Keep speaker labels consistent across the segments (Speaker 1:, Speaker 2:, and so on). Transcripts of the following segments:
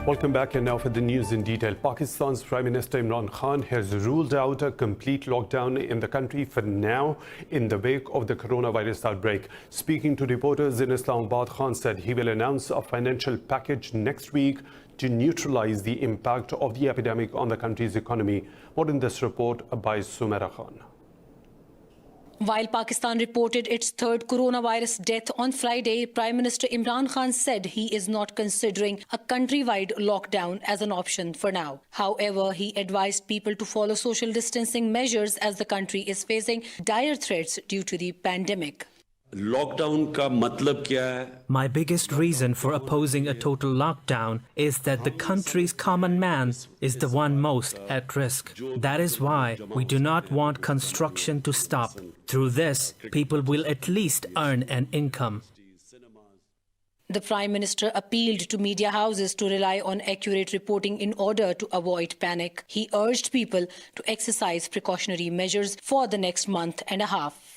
Speaker 1: Welcome back, and now for the news in detail. Pakistan's Prime Minister Imran Khan has ruled out a complete lockdown in the country for now in the wake of the coronavirus outbreak. Speaking to reporters in Islamabad, Khan said he will announce a financial package next week to neutralize the impact of the epidemic on the country's economy. More in this report by Sumaira Khan.
Speaker 2: While Pakistan reported its third coronavirus death on Friday, Prime Minister Imran Khan said he is not considering a countrywide lockdown as an option for now. However, he advised people to follow social distancing measures as the country is facing dire threats due to the pandemic.
Speaker 3: My biggest reason for opposing a total lockdown is that the country's common man is the one most at risk. That is why we do not want construction to stop. Through this, people will at least earn an income.
Speaker 2: The Prime Minister appealed to media houses to rely on accurate reporting in order to avoid panic. He urged people to exercise precautionary measures for the next month and a half.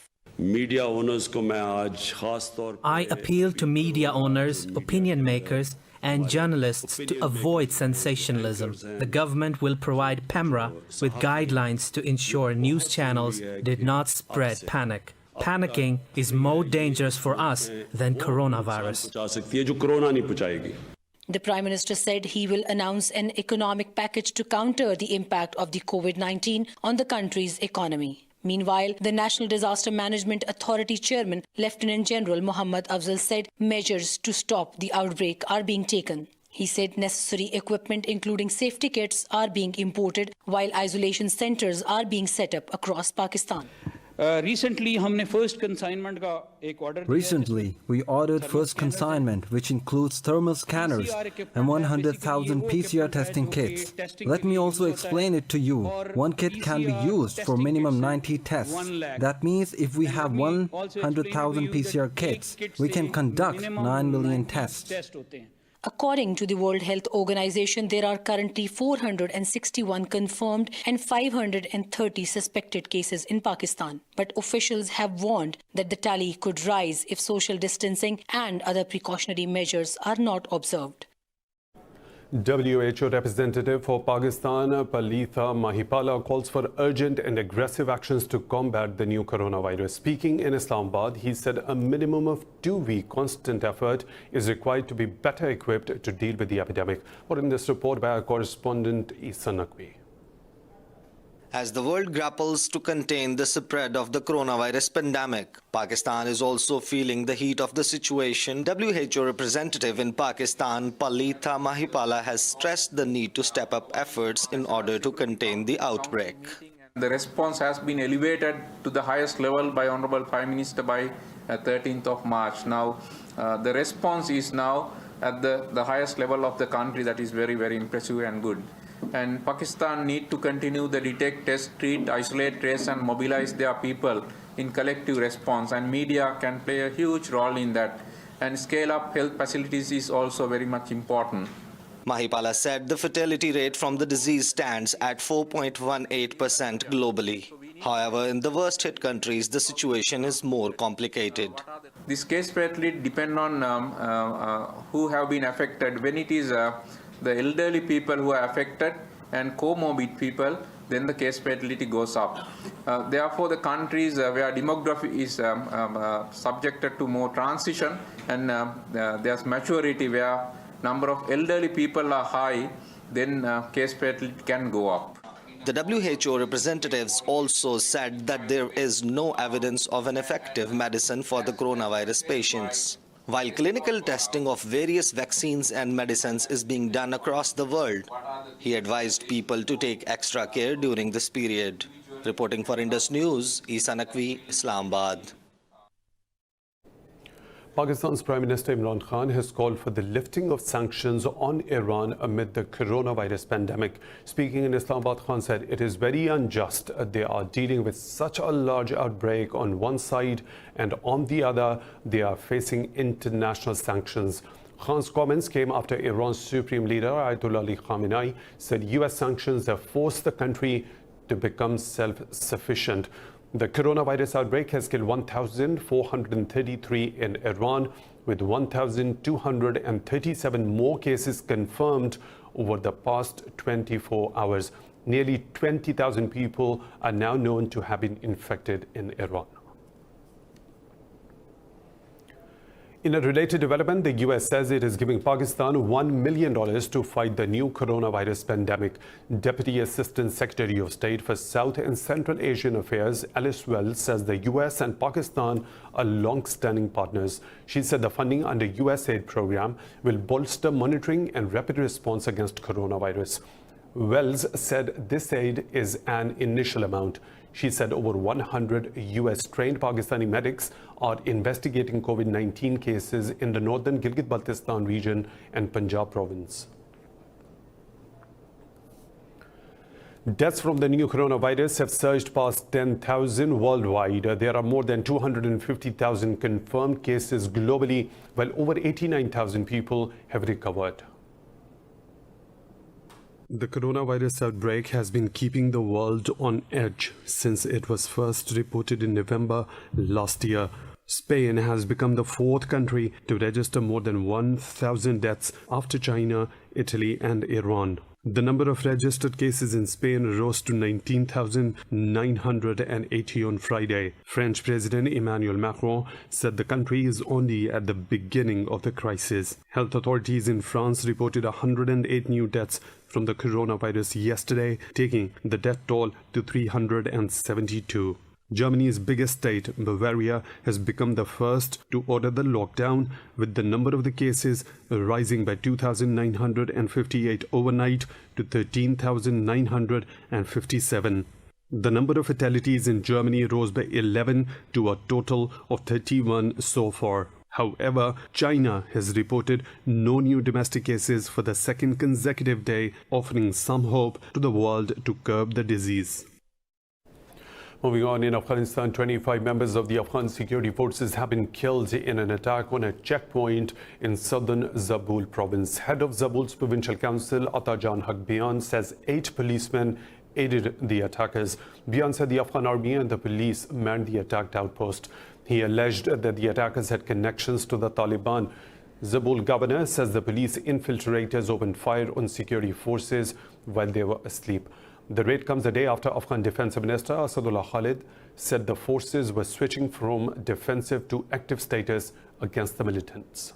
Speaker 3: I appeal to media owners, opinion makers, and journalists to avoid sensationalism. The government will provide PEMRA with guidelines to ensure news channels did not spread panic. Panicking is more dangerous for us than coronavirus.
Speaker 2: The Prime Minister said he will announce an economic package to counter the impact of the COVID-19 on the country's economy. Meanwhile, the National Disaster Management Authority Chairman, Lieutenant General Muhammad Afzal, said measures to stop the outbreak are being taken. He said necessary equipment, including safety kits, are being imported, while isolation centers are being set up across Pakistan.
Speaker 4: Recently, we ordered first consignment, which includes thermal scanners and 100,000 PCR testing kits. Let me also explain it to you. One kit can be used for minimum 90 tests. That means if we have 100,000 PCR kits, we can conduct 9 million tests.
Speaker 2: According to the World Health Organization, there are currently 461 confirmed and 530 suspected cases in Pakistan. But officials have warned that the tally could rise if social distancing and other precautionary measures are not observed.
Speaker 1: WHO representative for Pakistan, Palitha Mahipala, calls for urgent and aggressive actions to combat the new coronavirus. Speaking in Islamabad, he said a minimum of 2-week constant effort is required to be better equipped to deal with the epidemic. More in this report by our correspondent Isa Naqvi.
Speaker 5: As the world grapples to contain the spread of the coronavirus pandemic, Pakistan is also feeling the heat of the situation. WHO representative in Pakistan, Palitha Mahipala, has stressed the need to step up efforts in order to contain the outbreak.
Speaker 6: The response has been elevated to the highest level by Honorable Prime Minister by 13th of March. Now, the response is now at the highest level of the country. That is very, very impressive and good. And Pakistan need to continue the detect, test, treat, isolate, trace and mobilize their people in collective response, and media can play a huge role in that, and scale up health facilities is also very much important.
Speaker 5: Mahipala said the fatality rate from the disease stands at 4.18% globally. However, in the worst hit countries, the situation is more complicated.
Speaker 6: This case fatality depends on who have been affected. When it is the elderly people who are affected and comorbid people, then the case fatality goes up. Therefore, the countries where demography is subjected to more transition and there's maturity where number of elderly people are high, then case fatality can go up.
Speaker 5: The WHO representatives also said that there is no evidence of an effective medicine for the coronavirus patients. While clinical testing of various vaccines and medicines is being done across the world, he advised people to take extra care during this period. Reporting for Indus News, Isa Naqvi, Islamabad.
Speaker 1: Pakistan's Prime Minister Imran Khan has called for the lifting of sanctions on Iran amid the coronavirus pandemic. Speaking in Islamabad, Khan said it is very unjust they are dealing with such a large outbreak on one side, and on the other they are facing international sanctions. Khan's comments came after Iran's supreme leader Ayatollah Ali Khamenei said US sanctions have forced the country to become self-sufficient. The coronavirus outbreak has killed 1,433 in Iran, with 1,237 more cases confirmed over the past 24 hours. Nearly 20,000 people are now known to have been infected in Iran. In a related development, the US says it is giving Pakistan $1 million to fight the new coronavirus pandemic. Deputy Assistant Secretary of State for South and Central Asian Affairs, Alice Wells, says the US and Pakistan are long-standing partners. She said the funding under USAID program will bolster monitoring and rapid response against coronavirus. Wells said this aid is an initial amount. She said over 100 US-trained Pakistani medics are investigating COVID-19 cases in the northern Gilgit-Baltistan region and Punjab province. Deaths from the new coronavirus have surged past 10,000 worldwide. There are more than 250,000 confirmed cases globally, while over 89,000 people have recovered. The coronavirus outbreak has been keeping the world on edge since it was first reported in November last year. Spain has become the fourth country to register more than 1,000 deaths after China, Italy and Iran. The number of registered cases in Spain rose to 19,980 on Friday. French President Emmanuel Macron said the country is only at the beginning of the crisis. Health authorities in France reported 108 new deaths from the coronavirus yesterday, taking the death toll to 372. Germany's biggest state, Bavaria, has become the first to order the lockdown, with the number of the cases rising by 2,958 overnight to 13,957. The number of fatalities in Germany rose by 11 to a total of 31 so far. However, China has reported no new domestic cases for the second consecutive day, offering some hope to the world to curb the disease. Moving on, in Afghanistan, 25 members of the Afghan security forces have been killed in an attack on a checkpoint in southern Zabul province. Head of Zabul's provincial council, Atajan Hakbian, says 8 policemen aided the attackers. Bian said the Afghan army and the police manned the attacked outpost. He alleged that the attackers had connections to the Taliban. Zabul governor says the police infiltrators opened fire on security forces while they were asleep. The raid comes a day after Afghan Defense Minister Asadullah Khalid said the forces were switching from defensive to active status against the militants.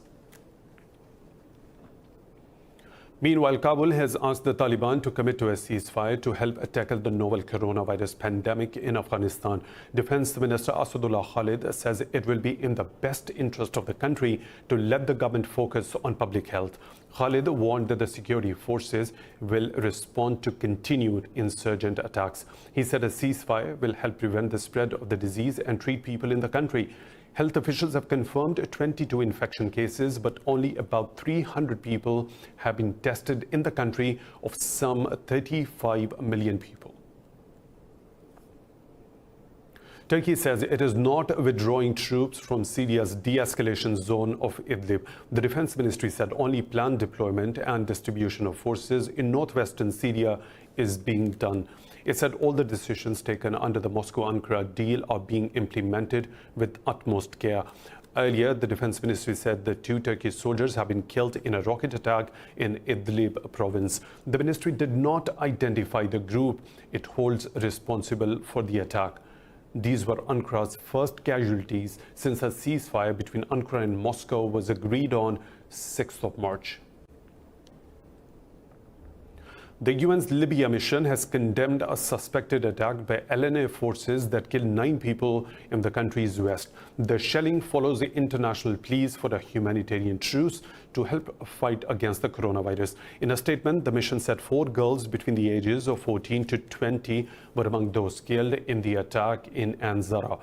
Speaker 1: Meanwhile, Kabul has asked the Taliban to commit to a ceasefire to help tackle the novel coronavirus pandemic in Afghanistan. Defense Minister Asadullah Khalid says it will be in the best interest of the country to let the government focus on public health. Khalid warned that the security forces will respond to continued insurgent attacks. He said a ceasefire will help prevent the spread of the disease and treat people in the country. Health officials have confirmed 22 infection cases, but only about 300 people have been tested in the country of some 35 million people. Turkey says it is not withdrawing troops from Syria's de-escalation zone of Idlib. The defense ministry said only planned deployment and distribution of forces in northwestern Syria is being done. It said all the decisions taken under the Moscow-Ankara deal are being implemented with utmost care. Earlier, the defense ministry said that 2 Turkish soldiers have been killed in a rocket attack in Idlib province. The ministry did not identify the group it holds responsible for the attack. These were Ankara's first casualties since a ceasefire between Ankara and Moscow was agreed on 6th of March. The UN's Libya mission has condemned a suspected attack by LNA forces that killed 9 people in the country's west. The shelling follows the international pleas for a humanitarian truce to help fight against the coronavirus. In a statement, the mission said 4 girls between the ages of 14 to 20 were among those killed in the attack in Anzara.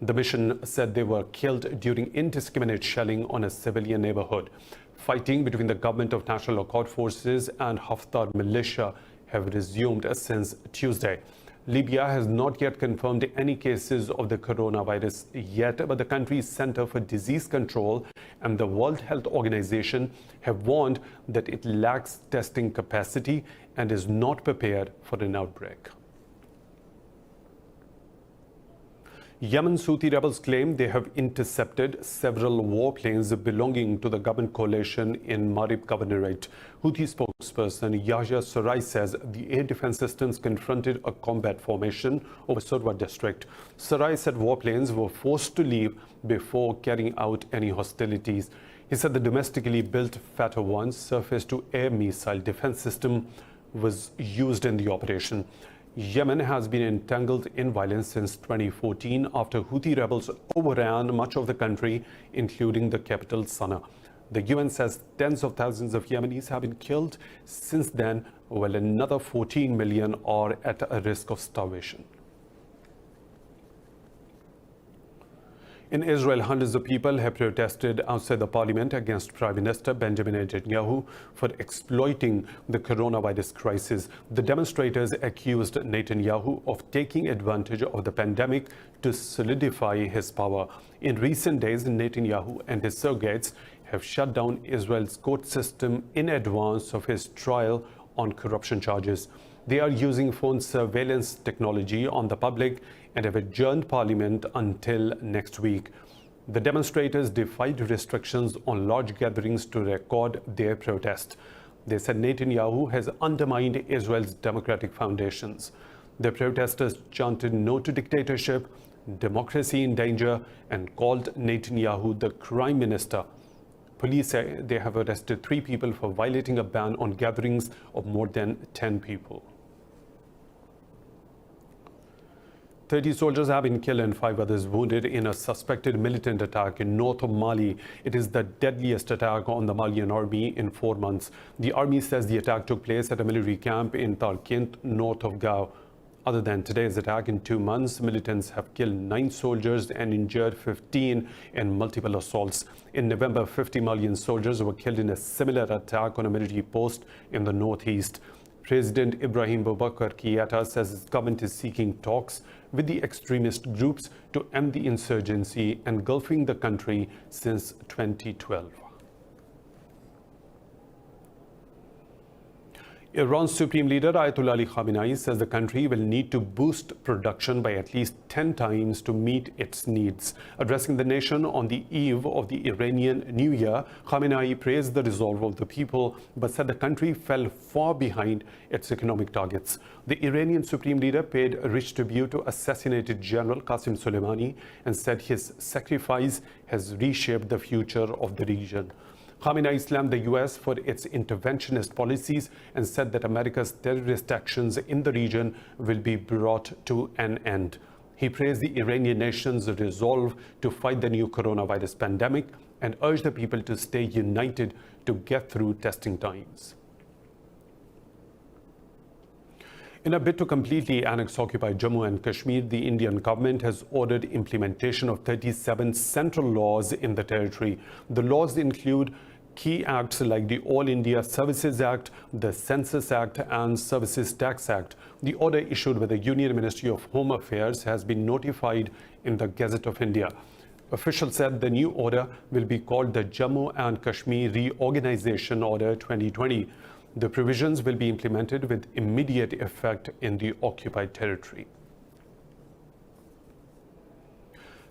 Speaker 1: The mission said they were killed during indiscriminate shelling on a civilian neighborhood. Fighting between the Government of National Accord Forces and Haftar militia have resumed since Tuesday. Libya has not yet confirmed any cases of the coronavirus yet, but the country's Center for Disease Control and the World Health Organization have warned that it lacks testing capacity and is not prepared for an outbreak. Yemen's Houthi rebels claim they have intercepted several warplanes belonging to the government coalition in Marib Governorate. Houthi spokesperson Yahya Sarai says the air defense systems confronted a combat formation over Surwa district. Sarai said warplanes were forced to leave before carrying out any hostilities. He said the domestically built Fatah 1 surface-to-air missile defense system was used in the operation. Yemen has been entangled in violence since 2014 after Houthi rebels overran much of the country, including the capital Sana'a. The UN says tens of thousands of Yemenis have been killed since then, while another 14 million are at a risk of starvation. In Israel, hundreds of people have protested outside the parliament against Prime Minister Benjamin Netanyahu for exploiting the coronavirus crisis. The demonstrators accused Netanyahu of taking advantage of the pandemic to solidify his power. In recent days, Netanyahu and his surrogates have shut down Israel's court system in advance of his trial on corruption charges. They are using phone surveillance technology on the public and have adjourned parliament until next week. The demonstrators defied restrictions on large gatherings to record their protest. They said Netanyahu has undermined Israel's democratic foundations. The protesters chanted "No to dictatorship," "Democracy in danger," and called Netanyahu the crime minister. Police say they have arrested 3 people for violating a ban on gatherings of more than 10 people. 30 soldiers have been killed and 5 others wounded in a suspected militant attack in north of Mali. It is the deadliest attack on the Malian army in 4 months. The army says the attack took place at a military camp in Tarkint, north of Gao. Other than today's attack, in 2 months, militants have killed 9 soldiers and injured 15 in multiple assaults. In November, 50 Malian soldiers were killed in a similar attack on a military post in the northeast. President Ibrahim Boubacar Keïta says his government is seeking talks with the extremist groups to end the insurgency engulfing the country since 2012. Iran's Supreme Leader Ayatollah Ali Khamenei says the country will need to boost production by at least 10 times to meet its needs. Addressing the nation on the eve of the Iranian New Year, Khamenei praised the resolve of the people but said the country fell far behind its economic targets. The Iranian Supreme Leader paid a rich tribute to assassinated General Qasem Soleimani and said his sacrifice has reshaped the future of the region. Khamenei slammed the US for its interventionist policies and said that America's terrorist actions in the region will be brought to an end. He praised the Iranian nation's resolve to fight the new coronavirus pandemic and urged the people to stay united to get through testing times. In a bid to completely annex occupied Jammu and Kashmir, the Indian government has ordered implementation of 37 central laws in the territory. The laws include key acts like the All India Services Act, the Census Act, and Services Tax Act. The order issued by the Union Ministry of Home Affairs has been notified in the Gazette of India. Officials said the new order will be called the Jammu and Kashmir Reorganization Order 2020. The provisions will be implemented with immediate effect in the occupied territory.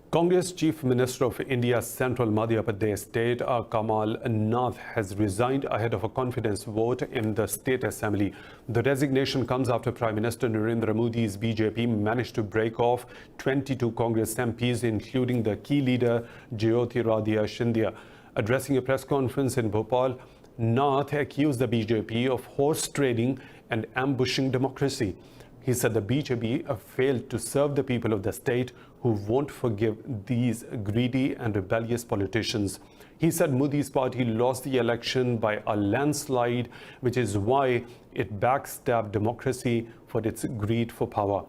Speaker 1: Congress Chief Minister of India's Central Madhya Pradesh state, Kamal Nath, has resigned ahead of a confidence vote in the State Assembly. The resignation comes after Prime Minister Narendra Modi's BJP managed to break off 22 Congress MPs, including the key leader Jyotiraditya Scindia. Addressing a press conference in Bhopal, Nath accused the BJP of horse trading and ambushing democracy. He said the BJP failed to serve the people of the state who won't forgive these greedy and rebellious politicians. He said Modi's party lost the election by a landslide, which is why it backstabbed democracy for its greed for power.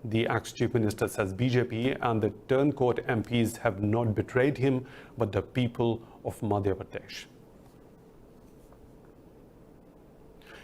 Speaker 1: The ex-chief minister says BJP and the turncoat MPs have not betrayed him, but the people of Madhya Pradesh.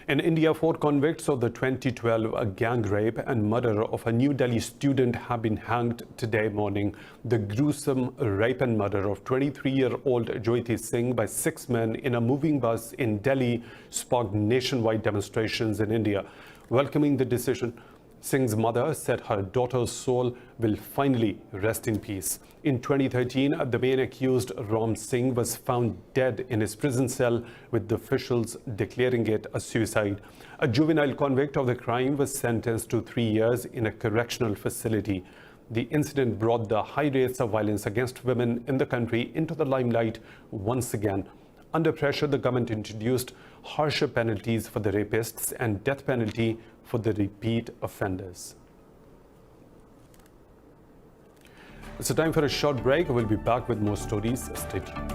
Speaker 1: In India, 4 convicts of the 2012 gang rape and murder of a New Delhi student have been hanged today morning. The gruesome rape and murder of 23-year-old Jyoti Singh by 6 men in a moving bus in Delhi sparked nationwide demonstrations in India. Welcoming the decision, Singh's mother said her daughter's soul will finally rest in peace. In 2013, the main accused, Ram Singh, was found dead in his prison cell, with the officials declaring it a suicide. A juvenile convict of the crime was sentenced to 3 years in a correctional facility. The incident brought the high rates of violence against women in the country into the limelight once again. Under pressure, the government introduced harsher penalties for the rapists and death penalty for the repeat offenders. It's time for a short break. We'll be back with more stories. Stay tuned.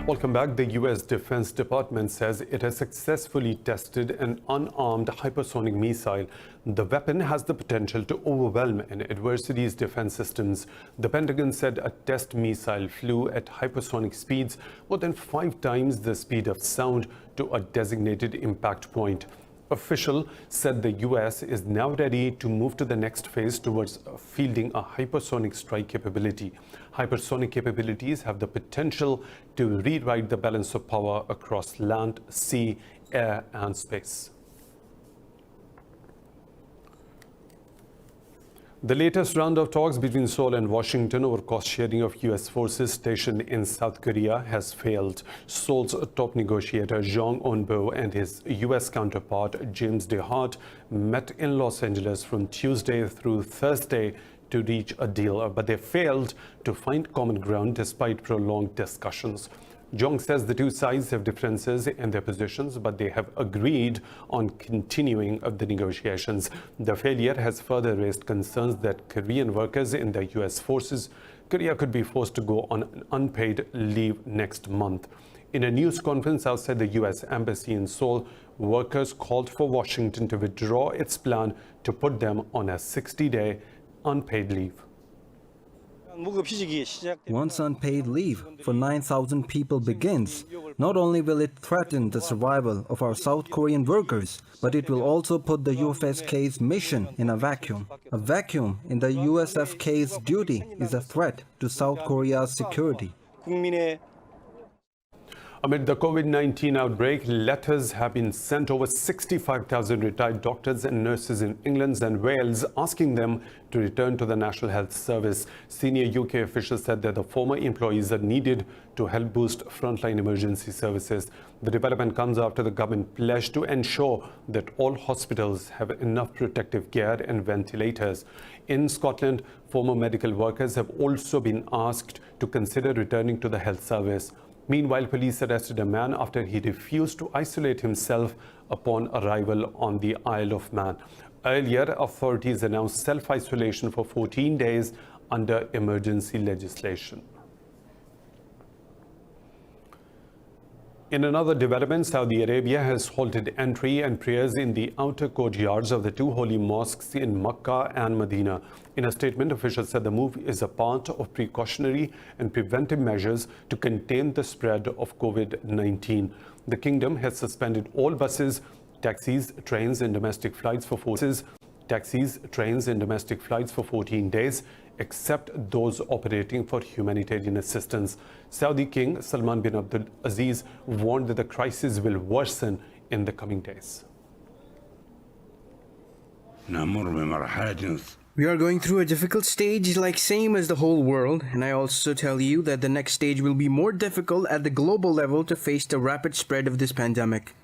Speaker 1: Welcome back. The U.S. Defense Department says it has successfully tested an unarmed hypersonic missile. The weapon has the potential to overwhelm an adversary's defense systems. The Pentagon said a test missile flew at hypersonic speeds, more than 5 times the speed of sound, to a designated impact point. Official said the U.S. is now ready to move to the next phase towards fielding a hypersonic strike capability. Hypersonic capabilities have the potential to rewrite the balance of power across land, sea, air, and space. The latest round of talks between Seoul and Washington over cost-sharing of U.S. forces stationed in South Korea has failed. Seoul's top negotiator Jong Eun-bo and his U.S. counterpart James DeHart met in Los Angeles from Tuesday through Thursday to reach a deal, but they failed to find common ground despite prolonged discussions. Jong says the two sides have differences in their positions, but they have agreed on continuing the negotiations. The failure has further raised concerns that Korean workers in the U.S. forces, Korea could be forced to go on unpaid leave next month. In a news conference outside the U.S. Embassy in Seoul, workers called for Washington to withdraw its plan to put them on a 60-day unpaid leave.
Speaker 4: Once unpaid leave for 9,000 people begins, not only will it threaten the survival of our South Korean workers, but it will also put the UFSK's mission in a vacuum. A vacuum in the USFK's duty is a threat to South Korea's security.
Speaker 1: Amid the COVID-19 outbreak, letters have been sent over 65,000 retired doctors and nurses in England and Wales asking them to return to the National Health Service. Senior UK officials said that the former employees are needed to help boost frontline emergency services. The development comes after the government pledged to ensure that all hospitals have enough protective gear and ventilators. In Scotland, former medical workers have also been asked to consider returning to the health service. Meanwhile, police arrested a man after he refused to isolate himself upon arrival on the Isle of Man. Earlier, authorities announced self-isolation for 14 days under emergency legislation. In another development, Saudi Arabia has halted entry and prayers in the outer courtyards of the two holy mosques in Mecca and Medina. In a statement, officials said the move is a part of precautionary and preventive measures to contain the spread of COVID-19. The kingdom has suspended all buses, taxis, trains, and domestic flights for 14 days, except those operating for humanitarian assistance. Saudi King Salman bin Abdul Aziz warned that the crisis will worsen in the coming days.
Speaker 7: We are going through a difficult stage, like same as the whole world, and I also tell you that the next stage will be more difficult at the global level to face the rapid spread of this pandemic.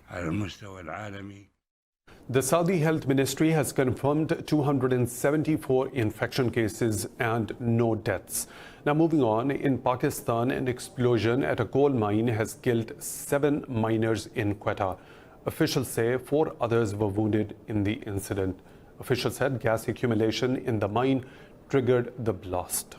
Speaker 1: The Saudi Health Ministry has confirmed 274 infection cases and no deaths. Now moving on, in Pakistan, an explosion at a coal mine has killed 7 miners in Quetta. Officials say 4 others were wounded in the incident. Officials said gas accumulation in the mine triggered the blast.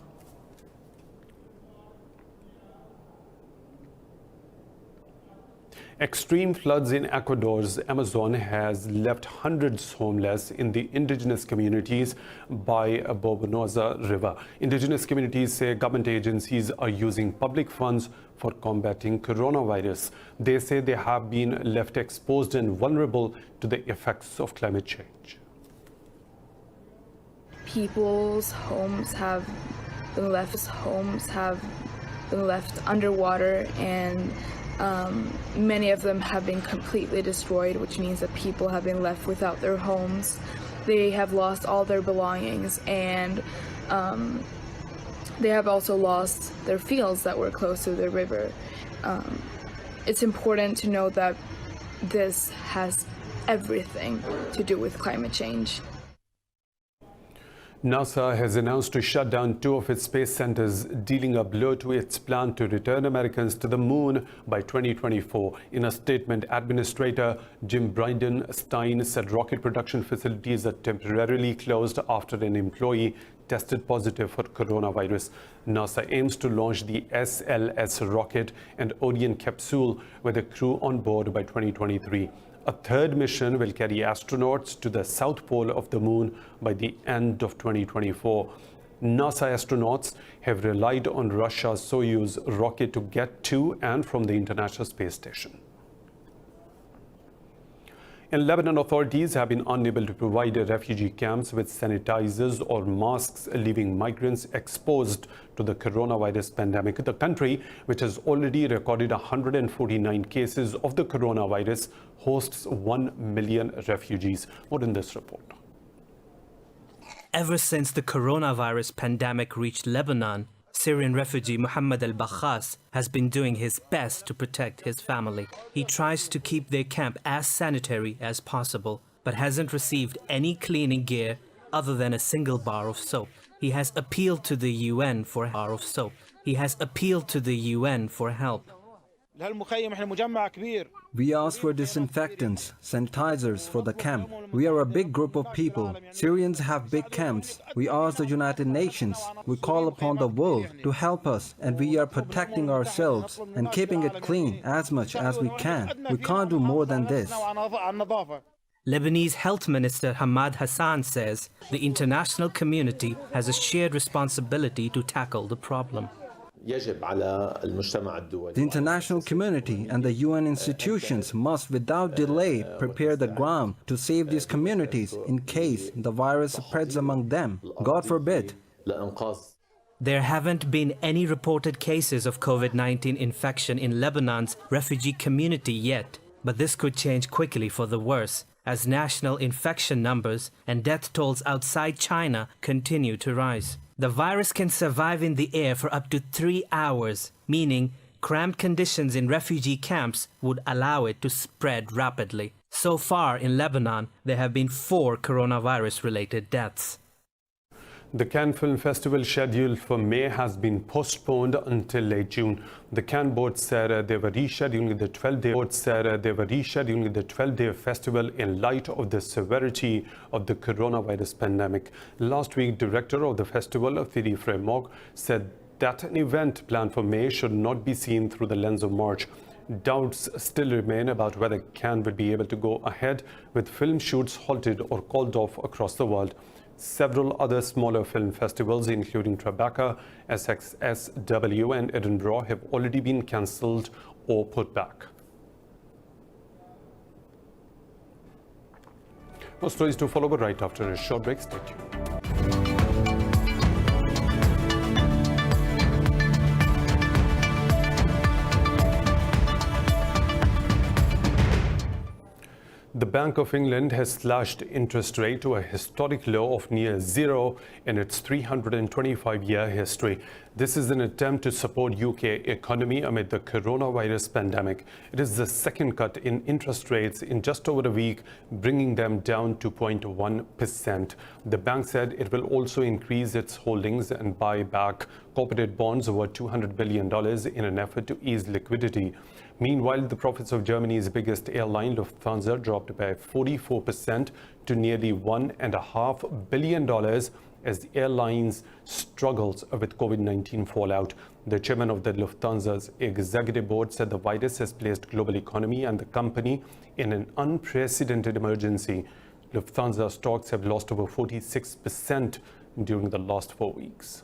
Speaker 1: Extreme floods in Ecuador's Amazon has left hundreds homeless in the indigenous communities by the Bobonoza River. Indigenous communities say government agencies are using public funds for combating coronavirus. They say they have been left exposed and vulnerable to the effects of climate change.
Speaker 8: People's homes have been left, been left underwater, and many of them have been completely destroyed, which means that people have been left without their homes. They have lost all their belongings, and they have also lost their fields that were close to the river. It's important to know that this has everything to do with climate change.
Speaker 1: NASA has announced to shut down 2 of its space centers, dealing a blow to its plan to return Americans to the moon by 2024. In a statement, Administrator Jim Bridenstine said rocket production facilities are temporarily closed after an employee tested positive for coronavirus. NASA aims to launch the SLS rocket and Orion capsule with a crew on board by 2023. A third mission will carry astronauts to the south pole of the moon by the end of 2024. NASA astronauts have relied on Russia's Soyuz rocket to get to and from the International Space Station. In Lebanon, authorities have been unable to provide refugee camps with sanitizers or masks, leaving migrants exposed to the coronavirus pandemic. The country, which has already recorded 149 cases of the coronavirus, hosts 1 million refugees. More in this report.
Speaker 3: Ever since the coronavirus pandemic reached Lebanon, Syrian refugee Mohammed al-Bakhas has been doing his best to protect his family. He tries to keep their camp as sanitary as possible, but hasn't received any cleaning gear other than a single bar of soap. He has appealed to the UN for help.
Speaker 4: We ask for disinfectants, sanitizers for the camp. We are a big group of people. Syrians have big camps. We ask the United Nations. We call upon the world to help us, and we are protecting ourselves and keeping it clean as much as we can. We can't do more than this.
Speaker 3: Lebanese Health Minister Hamad Hassan says the international community has a shared responsibility to tackle the problem.
Speaker 4: The international community and the UN institutions must without delay prepare the ground to save these communities in case the virus spreads among them. God forbid.
Speaker 3: There haven't been any reported cases of COVID-19 infection in Lebanon's refugee community yet, but this could change quickly for the worse as national infection numbers and death tolls outside China continue to rise. The virus can survive in the air for up to 3 hours, meaning cramped conditions in refugee camps would allow it to spread rapidly. So far in Lebanon, there have been 4 coronavirus-related deaths.
Speaker 1: The Cannes Film Festival scheduled for May has been postponed until late June. The Cannes board said they were rescheduling the 12-day festival in light of the severity of the coronavirus pandemic. Last week, director of the festival, Thierry Fremont, said that an event planned for May should not be seen through the lens of March. Doubts still remain about whether Cannes will be able to go ahead with film shoots halted or called off across the world. Several other smaller film festivals, including Tribeca, SXSW and Edinburgh, have already been cancelled or put back. More stories to follow, but right after a short break. Stay tuned. The Bank of England has slashed interest rate to a historic low of near zero in its 325-year history. This is an attempt to support UK economy amid the coronavirus pandemic. It is the second cut in interest rates in just over a week, bringing them down to 0.1%. The bank said it will also increase its holdings and buy back corporate bonds worth $200 billion in an effort to ease liquidity. Meanwhile, the profits of Germany's biggest airline, Lufthansa, dropped by 44% to nearly $1.5 billion as the airlines struggles with COVID-19 fallout. The chairman of the Lufthansa's executive board said the virus has placed global economy and the company in an unprecedented emergency. Lufthansa stocks have lost over 46% during the last 4 weeks.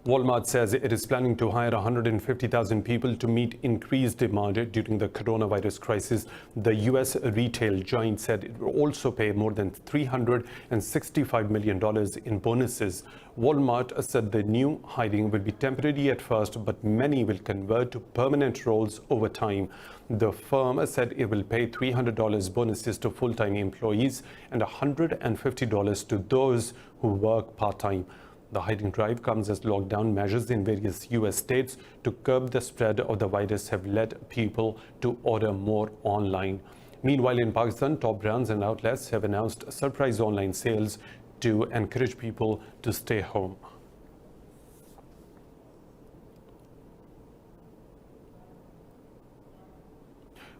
Speaker 1: Walmart says it is planning to hire 150,000 people to meet increased demand during the coronavirus crisis. The U.S. retail giant said it will also pay more than $365 million in bonuses. Walmart said the new hiring will be temporary at first, but many will convert to permanent roles over time. The firm said it will pay $300 bonuses to full-time employees and $150 to those who work part-time. The hiring drive comes as lockdown measures in various U.S. states to curb the spread of the virus have led people to order more online. Meanwhile, in Pakistan, top brands and outlets have announced surprise online sales to encourage people to stay home.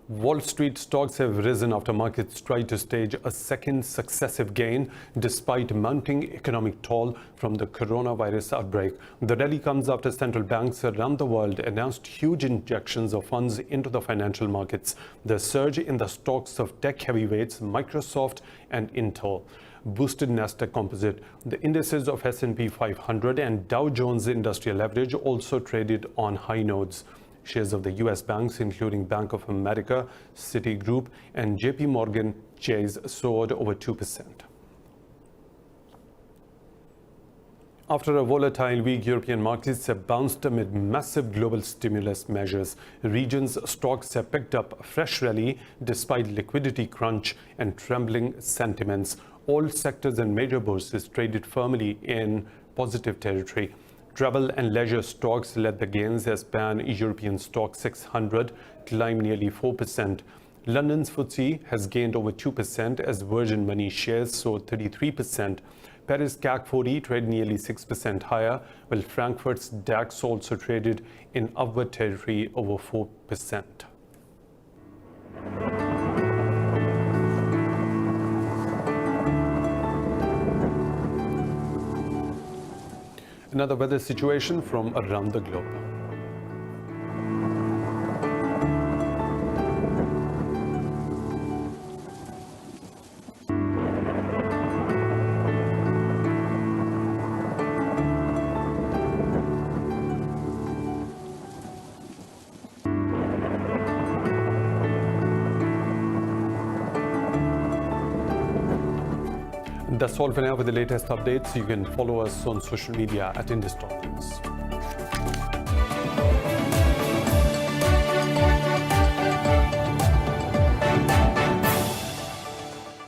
Speaker 1: Wall Street stocks have risen after markets tried to stage a second successive gain despite mounting economic toll from the coronavirus outbreak. The rally comes after central banks around the world announced huge injections of funds into the financial markets. The surge in the stocks of tech heavyweights Microsoft and Intel boosted Nasdaq Composite. The indices of S&P 500 and Dow Jones Industrial Average also traded on high notes. Shares of the U.S. banks, including Bank of America, Citigroup, and JP Morgan Chase, soared over 2%. After a volatile week, European markets have bounced amid massive global stimulus measures. Regions' stocks have picked up a fresh rally despite liquidity crunch and trembling sentiments. All sectors and major bourses traded firmly in positive territory. Travel and leisure stocks led the gains as Pan-European Stock 600 climbed nearly 4%. London's FTSE has gained over 2% as Virgin Money shares soared 33%. Paris CAC 40 traded nearly 6% higher, while Frankfurt's DAX also traded in upward territory over 4%. Another weather situation from around the globe. That's all for now. With the latest updates, you can follow us on social media at Indus.